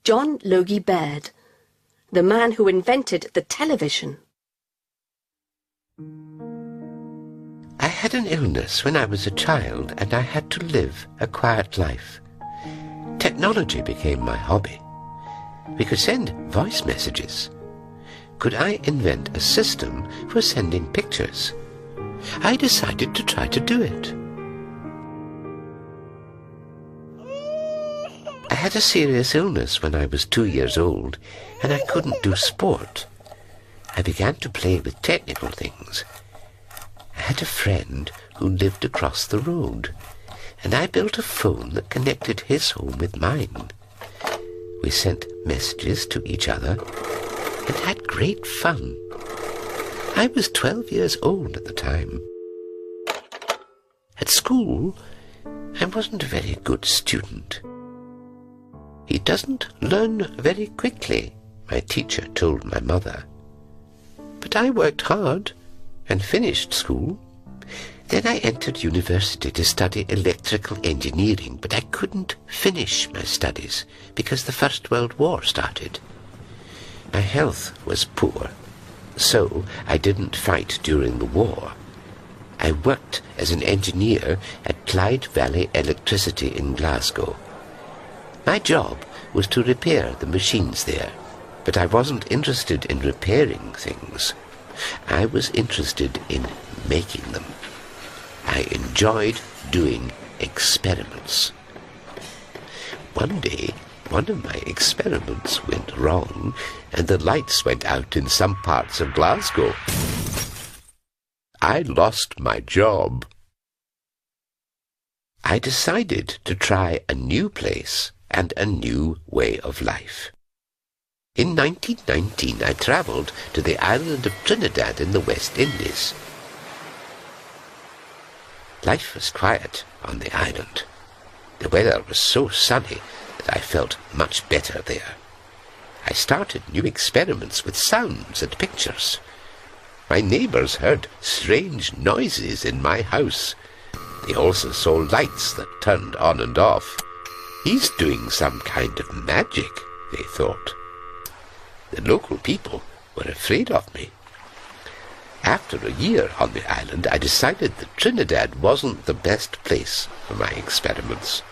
John Logie Baird, the man who invented the television. I had an illness when I was a child, and I had to live a quiet life. Technology became my hobby. We could send voice messages. Could I invent a system for sending pictures? I decided to try to do it. I had a serious illness when I was 2 years old, and I couldn't do sport. I began to play with technical things. I had a friend who lived across the road, and I built a phone that connected his home with mine. We sent messages to each other and had great fun. I was 12 years old at the time. At school, I wasn't a very good student. He doesn't learn very quickly, my teacher told my mother. But I worked hard and finished school. Then I entered university to study electrical engineering, but I couldn't finish my studies because the First World War started. My health was poor, so I didn't fight during the war. I worked as an engineer at Clyde Valley Electricity in Glasgow. My job was to repair the machines there, but I wasn't interested in repairing things. I was interested in making them. I enjoyed doing experiments. One day, one of my experiments went wrong, and the lights went out in some parts of Glasgow. I lost my job. I decided to try a new place and a new way of life. In 1919, I travelled to the island of Trinidad in the West Indies. Life was quiet on the island. The weather was so sunny that I felt much better there. I started new experiments with sounds and pictures. My neighbours heard strange noises in my house. They also saw lights that turned on and off. He's doing some kind of magic, they thought. The local people were afraid of me. After a year on the island, I decided that Trinidad wasn't the best place for my experiments,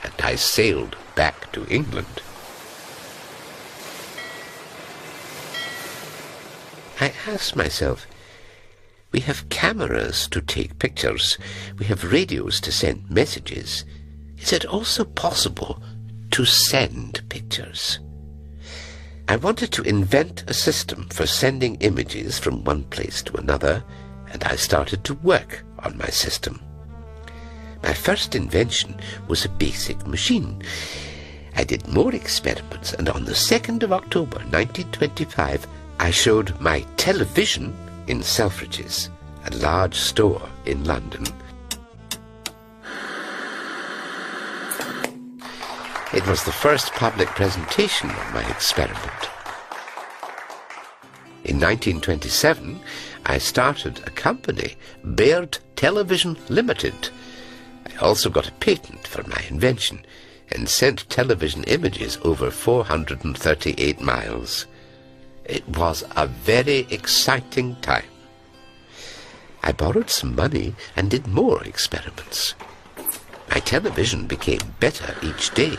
and I sailed back to England. I asked myself, we have cameras to take pictures, we have radios to send messages. Is it also possible to send pictures? I wanted to invent a system for sending images from one place to another, and I started to work on my system. My first invention was a basic machine. I did more experiments, and on the 2nd of October 1925, I showed my television in Selfridges, a large store in London. It was the first public presentation of my experiment. In 1927, I started a company, Baird Television Limited. I also got a patent for my invention and sent television images over 438 miles. It was a very exciting time. I borrowed some money and did more experiments. My television became better each day.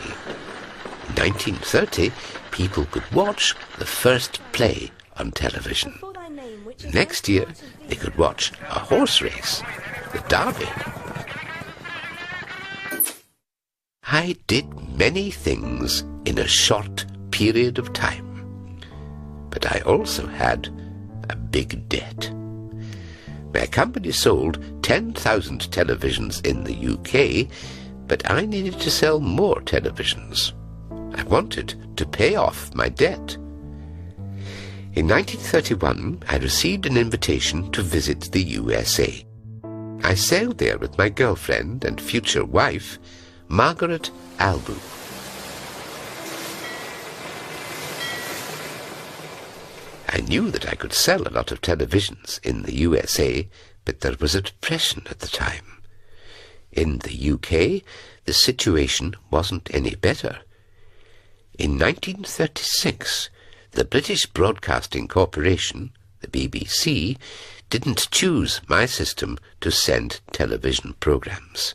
In 1930, people could watch the first play on television. The next year, they could watch a horse race, the Derby. I did many things in a short period of time, but I also had a big debt. My company sold 10,000 televisions in the UK, but I needed to sell more televisions. I wanted to pay off my debt. In 1931, I received an invitation to visit the USA. I sailed there with my girlfriend and future wife, Margaret Albu. I knew that I could sell a lot of televisions in the USA, but there was a depression at the time. In the UK, the situation wasn't any better. In 1936, the British Broadcasting Corporation, the BBC, didn't choose my system to send television programs.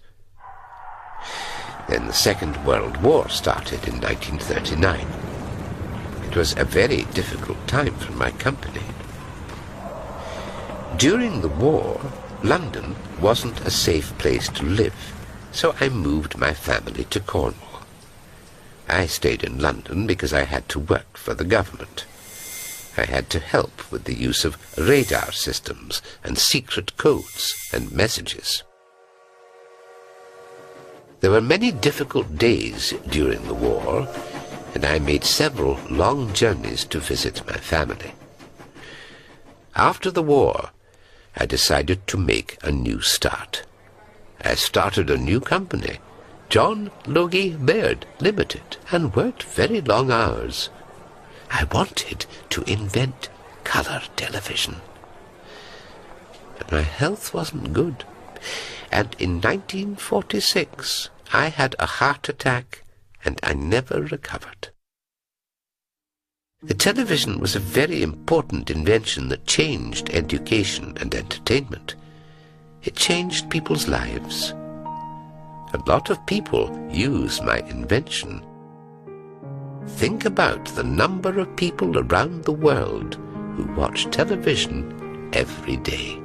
Then the Second World War started in 1939. It was a very difficult time for my company. During the war, London wasn't a safe place to live, so I moved my family to Cornwall. I stayed in London because I had to work for the government. I had to help with the use of radar systems and secret codes and messages. There were many difficult days during the war, and I made several long journeys to visit my family. After the war, I decided to make a new start. I started a new company, John Logie Baird Limited, and worked very long hours. I wanted to invent colour television. But my health wasn't good, and in 1946 I had a heart attack and I never recovered. The television was a very important invention that changed education and entertainment. It changed people's lives. A lot of people use my invention. Think about the number of people around the world who watch television every day.